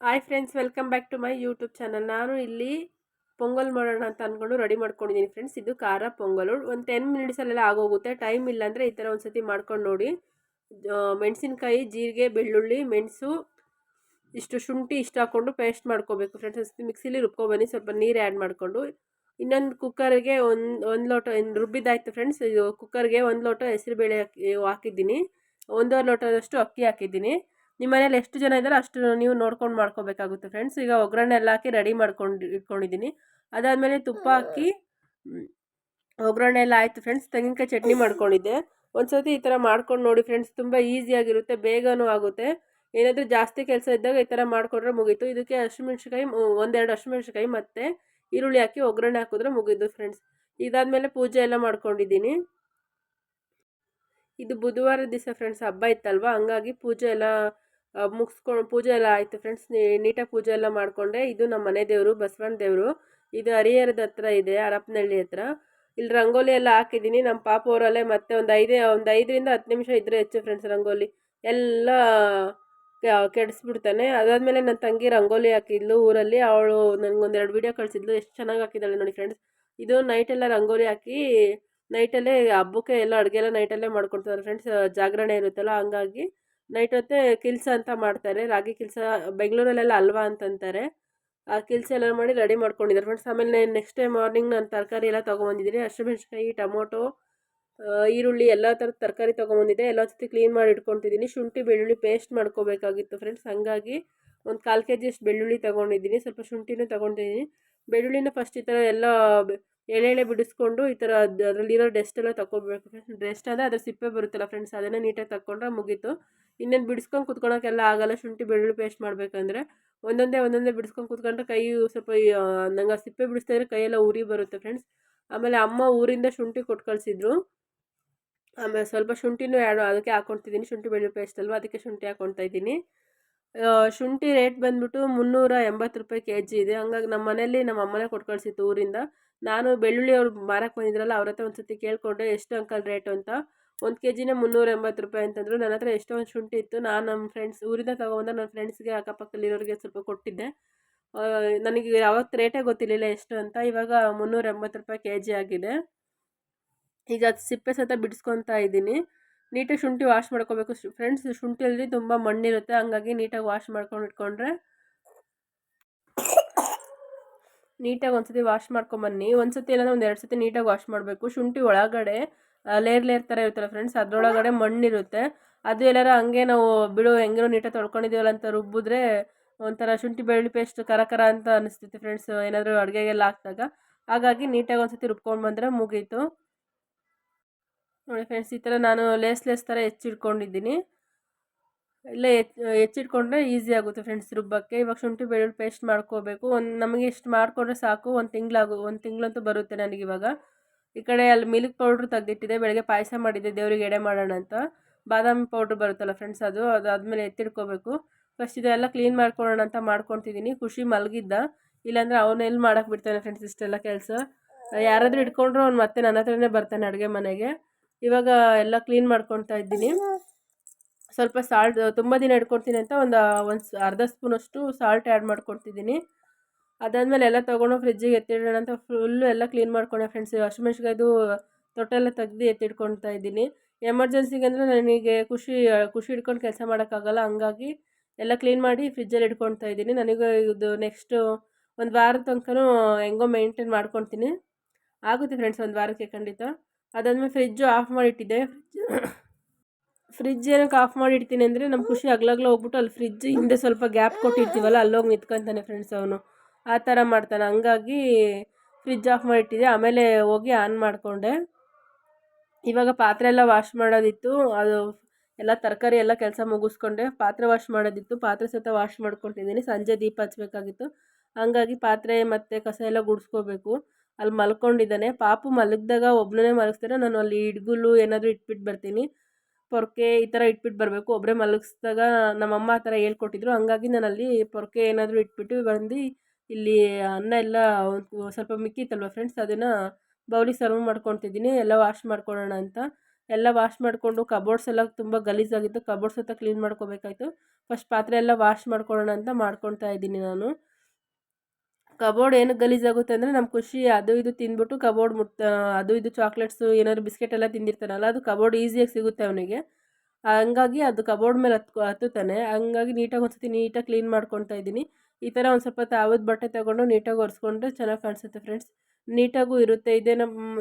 Hi friends, welcome back to my YouTube channel. ನಾನು ಇಲ್ಲಿ ಪೊಂಗಲ್ ಮಾಡೋಣ ಅಂತ ಅಂದ್ಕೊಂಡು ರೆಡಿ ಮಾಡ್ಕೊಂಡಿದ್ದೀನಿ ಫ್ರೆಂಡ್ಸ್. ಇದು ಖಾರ ಪೊಂಗಲು. ಒಂದು 10 ಮಿನಿಟ್ಸಲ್ಲೆಲ್ಲ ಆಗೋಗುತ್ತೆ. ಟೈಮ್ ಇಲ್ಲ ಅಂದರೆ ಈ ಥರ ಒಂದು ಸತಿ ಮಾಡ್ಕೊಂಡು ನೋಡಿ. ಮೆಣಸಿನ್ಕಾಯಿ, ಜೀರಿಗೆ, ಬೆಳ್ಳುಳ್ಳಿ, ಮೆಣಸು, ಇಷ್ಟು ಶುಂಠಿ ಇಷ್ಟು ಹಾಕ್ಕೊಂಡು ಪೇಸ್ಟ್ ಮಾಡ್ಕೋಬೇಕು ಫ್ರೆಂಡ್ಸ್. ಮಿಕ್ಸಿಲಿ ರುಬ್ಕೊಬನ್ನಿ. ಸ್ವಲ್ಪ ನೀರು ಆ್ಯಡ್ ಮಾಡಿಕೊಂಡು ಇನ್ನೊಂದು ಕುಕ್ಕರ್ಗೆ ಒಂದು ಲೋಟ ರುಬ್ಬಿದ್ದಾಯ್ತು ಫ್ರೆಂಡ್ಸ್. ಇದು ಕುಕ್ಕರ್ಗೆ 1 ಲೋಟ ಹೆಸರುಬೇಳೆ ಹಾಕಿದ್ದೀನಿ. 1.5 ಲೋಟದಷ್ಟು ಅಕ್ಕಿ ಹಾಕಿದ್ದೀನಿ. ನಿಮ್ಮ ಮನೇಲಿ ಎಷ್ಟು ಜನ ಇದ್ದಾರೋ ಅಷ್ಟು ನೀವು ನೋಡ್ಕೊಂಡು ಮಾಡ್ಕೋಬೇಕಾಗುತ್ತೆ ಫ್ರೆಂಡ್ಸ್. ಈಗ ಒಗ್ಗರಣೆ ಎಲ್ಲ ಹಾಕಿ ರೆಡಿ ಇಟ್ಕೊಂಡಿದ್ದೀನಿ. ಅದಾದಮೇಲೆ ತುಪ್ಪ ಹಾಕಿ ಒಗ್ಗರಣೆ ಎಲ್ಲ ಆಯಿತು ಫ್ರೆಂಡ್ಸ್. ತೆಂಗಿನಕಾಯಿ ಚಟ್ನಿ ಮಾಡ್ಕೊಂಡಿದ್ದೆ. ಒಂದು ಸರ್ತಿ ಈ ಥರ ಮಾಡ್ಕೊಂಡು ನೋಡಿ ಫ್ರೆಂಡ್ಸ್. ತುಂಬ ಈಸಿಯಾಗಿರುತ್ತೆ, ಬೇಗನೂ ಆಗುತ್ತೆ. ಏನಾದರೂ ಜಾಸ್ತಿ ಕೆಲಸ ಇದ್ದಾಗ ಈ ಥರ ಮಾಡಿಕೊಂಡ್ರೆ ಮುಗೀತು. ಇದಕ್ಕೆ ಹಸಿಮೆಣ್ಸಿಕಾಯಿ, 1-2 ಹಸಿಮೆಣ್ಸಿಕಾಯಿ ಮತ್ತು ಈರುಳ್ಳಿ ಹಾಕಿ ಒಗ್ಗರಣೆ ಹಾಕಿದ್ರೆ ಮುಗೀತು ಫ್ರೆಂಡ್ಸ್. ಇದಾದಮೇಲೆ ಪೂಜೆ ಎಲ್ಲ ಮಾಡ್ಕೊಂಡಿದ್ದೀನಿ. ಇದು ಬುಧವಾರ ದಿವಸ ಫ್ರೆಂಡ್ಸ್, ಹಬ್ಬ ಇತ್ತಲ್ವ, ಹಂಗಾಗಿ ಪೂಜೆ ಎಲ್ಲ ಮುಗಿಸ್ಕೊಂಡು ಪೂಜೆ ಎಲ್ಲ ಆಯಿತು ಫ್ರೆಂಡ್ಸ್. ನೀಟಾಗಿ ಪೂಜೆ ಎಲ್ಲ ಮಾಡಿಕೊಂಡೆ. ಇದು ನಮ್ಮ ಮನೆ ದೇವರು, ಬಸವಣ್ಣ ದೇವರು. ಇದು ಹರಿಹರದ ಹತ್ರ ಇದೆ, ಹರಪನಹಳ್ಳಿ ಹತ್ರ. ಇಲ್ಲಿ ರಂಗೋಲಿ ಎಲ್ಲ ಹಾಕಿದ್ದೀನಿ. ನಮ್ಮ ಪಾಪ ಅವರಲ್ಲೇ ಮತ್ತೆ ಒಂದು 5ರಿಂದ 10 ನಿಮಿಷ ಇದ್ದರೆ ಹೆಚ್ಚು ಫ್ರೆಂಡ್ಸ್. ರಂಗೋಲಿ ಎಲ್ಲ ಕೆಡಿಸ್ಬಿಡ್ತಾನೆ. ಅದಾದಮೇಲೆ ನನ್ನ ತಂಗಿ ರಂಗೋಲಿ ಹಾಕಿದ್ಲು ಊರಲ್ಲಿ. ಅವಳು ನನಗೊಂದು 2 ವೀಡಿಯೋ ಕಳಿಸಿದ್ಲು. ಎಷ್ಟು ಚೆನ್ನಾಗಿ ಹಾಕಿದ್ದಾಳೆ ನೋಡಿ ಫ್ರೆಂಡ್ಸ್. ಇದು ನೈಟೆಲ್ಲ ರಂಗೋಲಿ ಹಾಕಿ ನೈಟಲ್ಲೇ ಹಬ್ಬಕ್ಕೆ ಎಲ್ಲ ಅಡುಗೆ ಎಲ್ಲ ನೈಟಲ್ಲೇ ಮಾಡ್ಕೊಳ್ತಾರೆ ಫ್ರೆಂಡ್ಸ್. ಜಾಗರಣೆ ಇರುತ್ತಲ್ಲ, ಹಂಗಾಗಿ ನೈಟ್ ಹೊತ್ತೆ ಕಿಲ್ಸ ಅಂತ ಮಾಡ್ತಾರೆ. ರಾಗಿ ಕಿಲ್ಸ ಬೆಂಗಳೂರಲ್ಲೆಲ್ಲ ಹಲ್ವಾ ಅಂತಂತಾರೆ. ಆ ಕಿಲ್ಸ ಎಲ್ಲ ಮಾಡಿ ರೆಡಿ ಮಾಡ್ಕೊಂಡಿದ್ದಾರೆ ಫ್ರೆಂಡ್ಸ್. ಆಮೇಲೆ ನೆಕ್ಸ್ಟ್ ಡೇ ಮಾರ್ನಿಂಗ್ ನಾನು ತರಕಾರಿ ಎಲ್ಲ ತೊಗೊಂಬಂದಿದ್ದೀನಿ. ಹಸಿಮೆಣ್ಸಿಕಾಯಿ, ಟೊಮೊಟೊ, ಈರುಳ್ಳಿ ಎಲ್ಲ ಥರದ ತರಕಾರಿ ತೊಗೊಂಬಂದಿದ್ದೆ. ಎಲ್ಲ ಜೊತೆ ಕ್ಲೀನ್ ಮಾಡಿ ಇಟ್ಕೊತಿದ್ದೀನಿ. ಶುಂಠಿ ಬೆಳ್ಳುಳ್ಳಿ ಪೇಸ್ಟ್ ಮಾಡ್ಕೋಬೇಕಾಗಿತ್ತು ಫ್ರೆಂಡ್ಸ್. ಹಂಗಾಗಿ ಒಂದು 1/4 kg ಅಷ್ಟು ಬೆಳ್ಳುಳ್ಳಿ ತೊಗೊಂಡಿದ್ದೀನಿ. ಸ್ವಲ್ಪ ಶುಂಠಿನೂ ತೊಗೊಂಡಿದ್ದೀನಿ. ಬೆಳ್ಳುಳ್ಳಿನ ಫಸ್ಟ್ ಈ ಥರ ಎಲ್ಲ ಎಳೆ ಬಿಡಿಸ್ಕೊಂಡು ಈ ಥರ ಅದರಲ್ಲಿರೋ ಡೆಸ್ಟ್ ಎಲ್ಲ ತಗೋಬೇಕು ಫ್ರೆಂಡ್ಸ್. ಡೆಸ್ಟ್ ಅಂದರೆ ಅದ್ರ ಸಿಪ್ಪೆ ಬರುತ್ತಲ್ಲ ಫ್ರೆಂಡ್ಸ್, ಅದನ್ನು ನೀಟಾಗಿ ತಗೊಂಡ್ರೆ ಮುಗೀತು. ಇನ್ನೇನು ಬಿಡಿಸ್ಕೊಂಡು ಕುತ್ಕೊಳಕ್ಕೆಲ್ಲ ಆಗಲ್ಲ ಶುಂಠಿ ಬೆಳ್ಳುಳ್ಳಿ ಪೇಸ್ಟ್ ಮಾಡಬೇಕಂದ್ರೆ. ಒಂದೊಂದೇ ಬಿಡಿಸ್ಕೊಂಡು ಕೂತ್ಕೊಂಡ್ರೆ ಕೈ ಸ್ವಲ್ಪ ನಂಗೆ ಆ ಸಿಪ್ಪೆ ಬಿಡಿಸ್ತಾ ಇದ್ರೆ ಕೈಯೆಲ್ಲ ಉರಿ ಬರುತ್ತೆ ಫ್ರೆಂಡ್ಸ್. ಆಮೇಲೆ ಅಮ್ಮ ಊರಿಂದ ಶುಂಠಿ ಕೊಟ್ಟು ಕಳಿಸಿದ್ರು. ಆಮೇಲೆ ಸ್ವಲ್ಪ ಶುಂಠಿನೂ ಅದಕ್ಕೆ ಹಾಕ್ಕೊಳ್ತಿದ್ದೀನಿ. ಶುಂಠಿ ಬೆಳ್ಳುಳ್ಳಿ ಪೇಸ್ಟ್ ಅಲ್ವಾ, ಅದಕ್ಕೆ ಶುಂಠಿ ಹಾಕ್ಕೊಳ್ತಾ ಇದ್ದೀನಿ. ಶುಂಠಿ ರೇಟ್ ಬಂದ್ಬಿಟ್ಟು 380 ರೂಪಾಯಿ kg ಇದೆ. ಹಂಗಾಗಿ ನಮ್ಮ ಮನೇಲಿ ನಮ್ಮ ಅಮ್ಮನೇ ಕೊಟ್ಟು ಕಳಿಸಿತ್ತು ಊರಿಂದ. ನಾನು ಬೆಳ್ಳುಳ್ಳಿ ಅವ್ರು ಮಾರಕ್ಕೆ ಬಂದಿದ್ರಲ್ಲ, ಅವ್ರ ಹತ್ರ ಒಂದು ಸತಿ ಕೇಳಿಕೊಂಡೆ ಎಷ್ಟು ಅಂಕಲ್ ರೇಟು ಅಂತ. 1 kgನೇ 380 ರೂಪಾಯಿ ಅಂತಂದರು. ನನ್ನ ಹತ್ರ ಎಷ್ಟೊಂದು ಶುಂಠಿ ಇತ್ತು. ನಾನು ನಮ್ಮ ಫ್ರೆಂಡ್ಸ್ ಊರಿಂದ ತೊಗೊಬಂದ ನನ್ನ ಫ್ರೆಂಡ್ಸ್ಗೆ, ಅಕ್ಕಪಕ್ಕದಲ್ಲಿರೋರಿಗೆ ಸ್ವಲ್ಪ ಕೊಟ್ಟಿದ್ದೆ. ನನಗೆ ಯಾವತ್ತು ರೇಟೇ ಗೊತ್ತಿರಲಿಲ್ಲ ಎಷ್ಟು ಅಂತ. ಇವಾಗ 380 ರೂಪಾಯಿ kg ಆಗಿದೆ. ಈಗ ಅದು ಸಿಪ್ಪೆ ಸಹಿತ ಬಿಡಿಸ್ಕೊತಾ ಇದ್ದೀನಿ. ನೀಟಾಗಿ ಶುಂಠಿ ವಾಶ್ ಮಾಡ್ಕೋಬೇಕು ಫ್ರೆಂಡ್ಸ್. ಶುಂಠಿಯಲ್ಲಿ ತುಂಬ ಮಣ್ಣಿರುತ್ತೆ, ಹಂಗಾಗಿ ನೀಟಾಗಿ ವಾಶ್ ಮಾಡ್ಕೊಂಡು ಇಟ್ಕೊಂಡ್ರೆ ನೀಟಾಗಿ ಒಂದ್ಸತಿ ವಾಶ್ ಮಾಡ್ಕೊಂಬನ್ನಿ. ಒಂದ್ಸತಿ ಇಲ್ಲಾಂದ್ರೆ 1-2 ಸತಿ ನೀಟಾಗಿ ವಾಶ್ ಮಾಡಬೇಕು. ಶುಂಠಿ ಒಳಗಡೆ ಲೇರ್ ಥರ ಇರುತ್ತಲ್ಲ ಫ್ರೆಂಡ್ಸ್, ಅದರೊಳಗಡೆ ಮಣ್ಣಿರುತ್ತೆ. ಅದು ಎಲ್ಲಾರ ಹಂಗೆ ನಾವು ಬಿಡು ಹೆಂಗೋ ನೀಟಾಗಿ ತೊಳ್ಕೊಂಡಿದ್ದೀವಲ್ಲ ಅಂತ ರುಬ್ಬಿದ್ರೆ ಒಂಥರ ಶುಂಠಿ ಬೆಳ್ಳುಳ್ಳಿ ಪೇಸ್ಟ್ ಕರ ಅಂತ ಅನಿಸ್ತೈತೆ ಫ್ರೆಂಡ್ಸ್, ಏನಾದರೂ ಅಡುಗೆಗೆಲ್ಲ ಹಾಕಿದಾಗ. ಹಾಗಾಗಿ ನೀಟಾಗಿ ಒಂದ್ಸತಿ ರುಬ್ಕೊಂಡು ಬಂದರೆ ಮುಗೀತು ನೋಡಿ ಫ್ರೆಂಡ್ಸ್. ಈ ಥರ ನಾನು ಲೇಸ್ ಥರ ಹೆಚ್ಚಿಟ್ಕೊಂಡಿದ್ದೀನಿ. ಇಲ್ಲೇ ಹೆಚ್ಚಿಟ್ಕೊಂಡ್ರೆ ಈಸಿ ಆಗುತ್ತೆ ಫ್ರೆಂಡ್ಸ್ ರುಬ್ಬಕ್ಕೆ. ಇವಾಗ ಶುಂಠಿ ಬೆಳ್ಳುಳ್ಳಿ ಪೇಸ್ಟ್ ಮಾಡ್ಕೋಬೇಕು. ನಮಗೆ ಇಷ್ಟು ಮಾಡಿಕೊಂಡ್ರೆ ಸಾಕು. 1 ತಿಂಗಳಂತೂ ಬರುತ್ತೆ ನನಗಿವಾಗ. ಈ ಕಡೆ ಅಲ್ಲಿ ಮಿಲ್ಕ್ ಪೌಡ್ರ್ ತೆಗೆದಿಟ್ಟಿದೆ. ಬೆಳಗ್ಗೆ ಪಾಯಸ ಮಾಡಿದ್ದೆ ದೇವರಿಗೆ ಎಡೆ ಮಾಡೋಣ ಅಂತ. ಬಾದಾಮಿ ಪೌಡ್ರ್ ಬರುತ್ತಲ್ಲ ಫ್ರೆಂಡ್ಸ್, ಅದಾದಮೇಲೆ ಎತ್ತಿಡ್ಕೋಬೇಕು. ಫಸ್ಟ್ ಇದೆಲ್ಲ ಕ್ಲೀನ್ ಮಾಡ್ಕೊಳ್ಳೋಣ ಅಂತ ಮಾಡ್ಕೊತಿದ್ದೀನಿ. ಖುಷಿ ಮಲಗಿದ್ದ, ಇಲ್ಲಾಂದರೆ ಅವನೆಲ್ಲಿ ಮಾಡೋಕ್ಕೆ ಬಿಡ್ತಾನೆ ಫ್ರೆಂಡ್ಸ್ ಇಷ್ಟೆಲ್ಲ ಕೆಲಸ. ಯಾರಾದರೂ ಇಟ್ಕೊಂಡ್ರು ಅವ್ನು ಮತ್ತೆ ನನ್ನ ಹತ್ರನೇ ಬರ್ತಾನೆ ಅಡುಗೆ ಮನೆಗೆ. ಇವಾಗ ಎಲ್ಲ ಕ್ಲೀನ್ ಮಾಡ್ಕೊತಾ ಇದ್ದೀನಿ. ಸ್ವಲ್ಪ ಸಾಲ್ಟ್, ತುಂಬ ದಿನ ಇಟ್ಕೊಡ್ತೀನಿ ಅಂತ ಒಂದು ಅರ್ಧ ಸ್ಪೂನಷ್ಟು ಸಾಲ್ಟ್ ಆ್ಯಡ್ ಮಾಡ್ಕೊತಿದ್ದೀನಿ. ಅದಾದಮೇಲೆ ಎಲ್ಲ ತೊಗೊಂಡು ಫ್ರಿಜ್ಜಿಗೆ ಎತ್ತಿಡೋಣ ಅಂತ ಫುಲ್ಲು ಎಲ್ಲ ಕ್ಲೀನ್ ಮಾಡ್ಕೊಂಡೆ ಫ್ರೆಂಡ್ಸ್. ಹಸಿಮೆಣ್ಸಿಕಾಯ್ದು ತೊಟ್ಟೆಲ್ಲ ತೆಗ್ದು ಎತ್ತಿಟ್ಕೊಳ್ತಾ ಇದ್ದೀನಿ. ಎಮರ್ಜೆನ್ಸಿಗೆ ಅಂದರೆ ನನಗೆ ಖುಷಿ ಇಟ್ಕೊಂಡು ಕೆಲಸ ಮಾಡೋಕ್ಕಾಗಲ್ಲ, ಹಂಗಾಗಿ ಎಲ್ಲ ಕ್ಲೀನ್ ಮಾಡಿ ಫ್ರಿಜ್ಜಲ್ಲಿ ಇಟ್ಕೊಳ್ತಾ ಇದ್ದೀನಿ. ನನಗೆ ಇದು ನೆಕ್ಸ್ಟು 1 ವಾರದ ತನಕನೂ ಹೆಂಗೋ ಮೇಂಟೈನ್ ಮಾಡ್ಕೊತೀನಿ. ಆಗುತ್ತೆ ಫ್ರೆಂಡ್ಸ್ 1 ವಾರಕ್ಕೆ ಖಂಡಿತ. ಅದಾದಮೇಲೆ ಫ್ರಿಜ್ಜು ಆಫ್ ಮಾಡಿಟ್ಟಿದ್ದೆ. ಫ್ರಿಜ್ ಏನಕ್ಕೆ ಆಫ್ ಮಾಡಿ ಇಡ್ತೀನಿ ಅಂದರೆ, ನಮ್ಮ ಖುಷಿ ಹಗ್ಲಗ್ಲ ಹೋಗ್ಬಿಟ್ಟು ಅಲ್ಲಿ ಫ್ರಿಜ್ ಹಿಂದೆ ಸ್ವಲ್ಪ ಗ್ಯಾಪ್ ಕೊಟ್ಟಿರ್ತೀವಲ್ಲ, ಅಲ್ಲೋಗಿ ನಿಂತ್ಕೊತಾನೆ ಫ್ರೆಂಡ್ಸ್ ಅವನು. ಆ ಥರ ಮಾಡ್ತಾನೆ, ಹಂಗಾಗಿ ಫ್ರಿಜ್ ಆಫ್ ಮಾಡಿಟ್ಟಿದ್ದೆ. ಆಮೇಲೆ ಹೋಗಿ ಆನ್ ಮಾಡಿಕೊಂಡೆ. ಇವಾಗ ಪಾತ್ರೆ ಎಲ್ಲ ವಾಶ್ ಮಾಡೋದಿತ್ತು. ಅದು ಎಲ್ಲ ತರಕಾರಿ ಎಲ್ಲ ಕೆಲಸ ಮುಗಿಸ್ಕೊಂಡೆ. ಪಾತ್ರೆ ವಾಶ್ ಮಾಡೋದಿತ್ತು, ಪಾತ್ರೆ ಸಹಿತ ವಾಶ್ ಮಾಡ್ಕೊತಿದ್ದೀನಿ. ಸಂಜೆ ದೀಪ ಹಚ್ಬೇಕಾಗಿತ್ತು, ಹಂಗಾಗಿ ಪಾತ್ರೆ ಮತ್ತು ಕಸ ಎಲ್ಲ ಗುಡಿಸ್ಕೋಬೇಕು. ಅಲ್ಲಿ ಮಲ್ಕೊಂಡಿದ್ದಾನೆ ಪಾಪು. ಮಲಗಿದಾಗ ಒಬ್ಬನೇ ಮಲಗಿಸ್ತಾರೆ. ನಾನು ಅಲ್ಲಿ ಇಡ್ಗುಲು ಏನಾದರೂ ಇಟ್ಬಿಟ್ಟು ಬರ್ತೀನಿ. ಪೊರ್ಕೆ ಈ ಥರ ಇಟ್ಬಿಟ್ಟು ಬರಬೇಕು. ಒಬ್ಬರೇ ಮಲಗಿಸಿದಾಗ ನಮ್ಮಮ್ಮ ಆ ಥರ ಹೇಳ್ಕೊಟ್ಟಿದ್ರು. ಹಂಗಾಗಿ ನಾನು ಅಲ್ಲಿ ಪೊರ್ಕೆ ಏನಾದರೂ ಇಟ್ಬಿಟ್ಟು ಬಂದು ಇಲ್ಲಿ ಅನ್ನ ಎಲ್ಲ ಸ್ವಲ್ಪ ಮಿಕ್ಕಿತ್ತಲ್ವ ಫ್ರೆಂಡ್ಸ್, ಅದನ್ನು ಬೌಲಿಗೆ ಸರ್ವ್ ಮಾಡ್ಕೊತಿದ್ದೀನಿ. ಎಲ್ಲ ವಾಶ್ ಮಾಡ್ಕೊಳ್ಳೋಣ ಅಂತ. ಎಲ್ಲ ವಾಶ್ ಮಾಡಿಕೊಂಡು ಕಬೋರ್ಡ್ಸ್ ಎಲ್ಲ ತುಂಬ ಗಲೀಜಾಗಿತ್ತು. ಕಬೋರ್ಡ್ಸ್ ಹತ್ರ ಕ್ಲೀನ್ ಮಾಡ್ಕೋಬೇಕಾಯ್ತು. ಫಸ್ಟ್ ಪಾತ್ರೆ ಎಲ್ಲ ವಾಶ್ ಮಾಡ್ಕೊಳ್ಳೋಣ ಅಂತ ಮಾಡ್ಕೊಳ್ತಾ ಇದ್ದೀನಿ ನಾನು. ಕಬೋರ್ಡ್ ಏನಕ್ಕೆ ಗಲೀಜಾಗುತ್ತೆ ಅಂದರೆ ನಮ್ಮ ಖುಷಿ ಅದು ಇದು ತಿಂದ್ಬಿಟ್ಟು ಕಬೋರ್ಡ್ ಅದು ಇದು ಚಾಕ್ಲೇಟ್ಸು ಏನಾದ್ರು ಬಿಸ್ಕೆಟ್ ಎಲ್ಲ ತಿಂದಿರ್ತಾನಲ್ಲ, ಅದು ಕಬೋರ್ಡ್ ಈಸಿಯಾಗಿ ಸಿಗುತ್ತೆ ಅವನಿಗೆ. ಹಂಗಾಗಿ ಅದು ಕಬೋರ್ಡ್ ಮೇಲೆ ಹತ್ತುತ್ತಾನೆ. ಹಂಗಾಗಿ ನೀಟಾಗಿ ಒಂದ್ಸತಿ ನೀಟಾಗಿ ಕ್ಲೀನ್ ಮಾಡ್ಕೊತಾ ಇದ್ದೀನಿ. ಈ ಥರ ಒಂದು ಸ್ವಲ್ಪ ತಾವದ ಬಟ್ಟೆ ತೊಗೊಂಡು ನೀಟಾಗಿ ಒರೆಸ್ಕೊಂಡ್ರೆ ಚೆನ್ನಾಗಿ ಕಾಣಿಸುತ್ತೆ ಫ್ರೆಂಡ್ಸ್. ನೀಟಾಗೂ ಇರುತ್ತೆ. ಇದೇ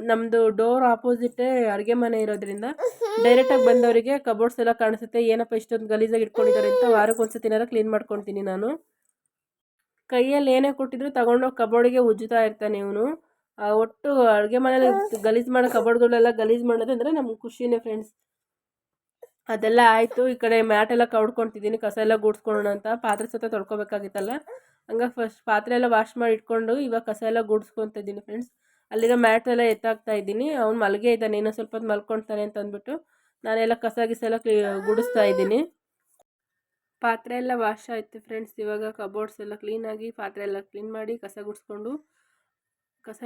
ನಮ್ಮದು ಡೋರ್ ಆಪೋಸಿಟೇ ಅಡುಗೆ ಮನೆ ಇರೋದ್ರಿಂದ ಡೈರೆಕ್ಟಾಗಿ ಬಂದವರಿಗೆ ಕಬೋರ್ಡ್ಸ್ ಎಲ್ಲ ಕಾಣಿಸುತ್ತೆ. ಏನಪ್ಪ ಇಷ್ಟೊಂದು ಗಲೀಜಾಗಿ ಇಟ್ಕೊಂಡಿದ್ದಾರೆ ಅಂತ ವಾರಕ್ಕೆ ಒಂದ್ಸತಿನಾರ ಕ್ಲೀನ್ ಮಾಡ್ಕೊತೀನಿ ನಾನು. ಕೈಯಲ್ಲಿ ಏನೇ ಕೊಟ್ಟಿದ್ರು ತಗೊಂಡೋಗಿ ಕಬೋರ್ಡಿಗೆ ಉಜ್ಜುತ್ತಾ ಇರ್ತಾನೆ ಇವನು. ಒಟ್ಟು ಅಡುಗೆ ಮನೇಲಿ ಗಲೀಜು ಮಾಡೋ ಕಬೋರ್ಡ್ಗಳೆಲ್ಲ ಗಲೀಜು ಮಾಡೋದಂದರೆ ನಮ್ಗೆ ಖುಷಿನೇ ಫ್ರೆಂಡ್ಸ್. ಅದೆಲ್ಲ ಆಯಿತು. ಈ ಕಡೆ ಮ್ಯಾಟೆಲ್ಲ ಕೌಡ್ಕೊತಿದ್ದೀನಿ, ಕಸ ಎಲ್ಲ ಗುಡಿಸ್ಕೊಳ್ಳೋಣ ಅಂತ. ಪಾತ್ರೆ ಸತ ತೊಳ್ಕೊಬೇಕಾಗಿತ್ತಲ್ಲ, ಹಂಗಾಗಿ ಫಸ್ಟ್ ಪಾತ್ರೆ ಎಲ್ಲ ವಾಶ್ ಮಾಡಿ ಇಟ್ಕೊಂಡು ಇವಾಗ ಕಸ ಎಲ್ಲ ಗುಡಿಸ್ಕೊತಾ ಇದ್ದೀನಿ ಫ್ರೆಂಡ್ಸ್. ಅಲ್ಲಿರೋ ಮ್ಯಾಟ್ ಎಲ್ಲ ಎತ್ತಾಕ್ತಾ ಇದ್ದೀನಿ. ಅವ್ನು ಮಲಗೇ ಇದ್ದಾನೆ, ಇನ್ನೂ ಸ್ವಲ್ಪ ಹೊತ್ತು ಮಲ್ಕೊಳ್ತಾನೆ ಅಂತ ಅಂದ್ಬಿಟ್ಟು ನಾನೆಲ್ಲ ಕಸ ಗಿಸ ಎಲ್ಲ ಗುಡಿಸ್ತಾ ಇದ್ದೀನಿ. ಪಾತ್ರೆ ಎಲ್ಲ ವಾಶ್ ಆಯಿತು ಫ್ರೆಂಡ್ಸ್. ಇವಾಗ ಕಬೋರ್ಡ್ಸ್ ಎಲ್ಲ ಕ್ಲೀನಾಗಿ ಪಾತ್ರೆ ಎಲ್ಲ ಕ್ಲೀನ್ ಮಾಡಿ ಕಸ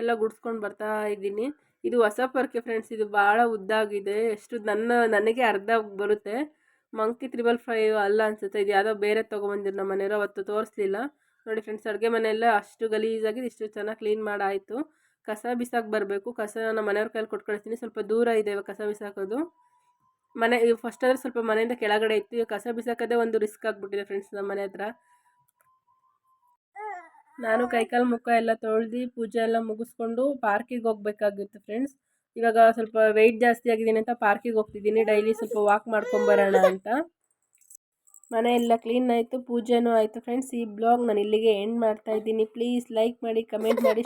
ಎಲ್ಲ ಗುಡಿಸ್ಕೊಂಡು ಬರ್ತಾ ಇದ್ದೀನಿ. ಇದು ಹೊಸ ಪರ್ಕೆ ಫ್ರೆಂಡ್ಸ್. ಇದು ಭಾಳ ಉದ್ದಾಗಿದೆ. ಎಷ್ಟು ನನಗೆ ಅರ್ಧ ಬರುತ್ತೆ. ಮಂಕಿ 555 ಅಲ್ಲ ಅನಿಸುತ್ತೆ. ಇದು ಯಾವುದೋ ಬೇರೆ ತೊಗೊಬಂದಿರು ನಮ್ಮ ಮನೆಯವರು, ಅವತ್ತು ತೋರಿಸ್ಲಿಲ್ಲ ನೋಡಿ ಫ್ರೆಂಡ್ಸ್. ಅಡುಗೆ ಮನೆಯೆಲ್ಲ ಅಷ್ಟು ಗಲೀಜಾಗಿದೆ. ಇಷ್ಟು ಚೆನ್ನಾಗಿ ಕ್ಲೀನ್ ಮಾಡಾಯಿತು. ಕಸ ಬಿಸಾಕಿ ಬರಬೇಕು. ಕಸ ನಮ್ಮ ಮನೆಯವ್ರ ಕೈಲಿ ಕೊಟ್ಟು ಕಳಿಸ್ತೀನಿ. ಸ್ವಲ್ಪ ದೂರ ಇದೆ ಇವಾಗ ಕಸ ಬಿಸಾಕೋದು. ಫಸ್ಟ್ ಆದರೆ ಸ್ವಲ್ಪ ಮನೆಯಿಂದ ಕೆಳಗಡೆ ಇತ್ತು. ಈಗ ಕಸ ಬಿಸಾಕೋದೇ ಒಂದು ರಿಸ್ಕ್ ಆಗಿಬಿಟ್ಟಿದೆ ಫ್ರೆಂಡ್ಸ್ ನಮ್ಮ ಮನೆ ಹತ್ರ. ನಾನು ಕೈಕಾಲು ಮುಖ ಎಲ್ಲ ತೊಳೆದು ಪೂಜೆ ಎಲ್ಲ ಮುಗಿಸ್ಕೊಂಡು ಪಾರ್ಕಿಗೆ ಹೋಗ್ಬೇಕಾಗಿತ್ತು ಫ್ರೆಂಡ್ಸ್. ಇವಾಗ ಸ್ವಲ್ಪ ವೆಯ್ಟ್ ಜಾಸ್ತಿ ಆಗಿದ್ದೀನಿ ಅಂತ ಪಾರ್ಕಿಗೆ ಹೋಗ್ತಿದ್ದೀನಿ. ಡೈಲಿ ಸ್ವಲ್ಪ ವಾಕ್ ಮಾಡ್ಕೊಂಬರೋಣ ಅಂತ. ಮನೆಯೆಲ್ಲ ಕ್ಲೀನ್ ಆಯಿತು, ಪೂಜೆನೂ ಆಯಿತು ಫ್ರೆಂಡ್ಸ್. ಈ ಬ್ಲಾಗ್ ನಾನು ಇಲ್ಲಿಗೆ ಎಂಡ್ ಮಾಡ್ತಾಯಿದ್ದೀನಿ. ಪ್ಲೀಸ್ ಲೈಕ್ ಮಾಡಿ, ಕಮೆಂಟ್ ಮಾಡಿ.